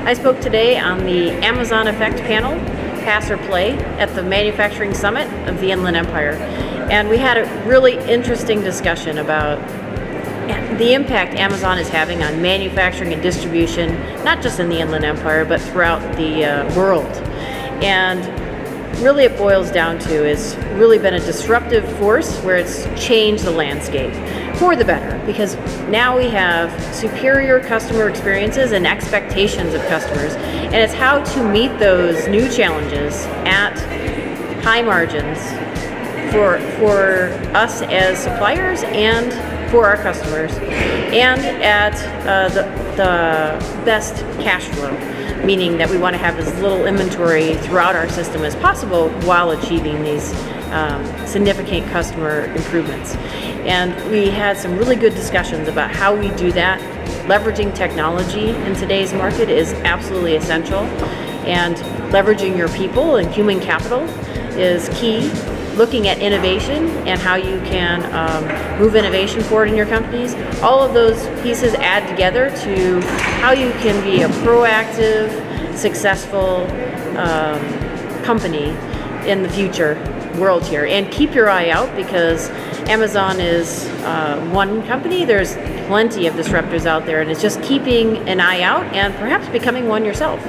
I spoke today on the Amazon Effect panel, Pass or Play, at the Manufacturing Summit of the Inland Empire. And we had a really interesting discussion about the impact Amazon is having on manufacturing and distribution, not just in the Inland Empire, but throughout the world. And really it boils down to is really been a disruptive force where it's changed the landscape for the better, because now we have superior customer experiences and expectations of customers, and it's how to meet those new challenges at high margins for us as suppliers and for our customers, and at the best cash flow, meaning that we want to have as little inventory throughout our system as possible while achieving these significant customer improvements. And we had some really good discussions about how we do that. Leveraging technology in today's market is absolutely essential, and leveraging your people and human capital is key. Looking at innovation and how you can move innovation forward in your companies. All of those pieces add together to how you can be a proactive, successful company in the future world here. And keep your eye out, because Amazon is one company. There's plenty of disruptors out there, and it's just keeping an eye out and perhaps becoming one yourself.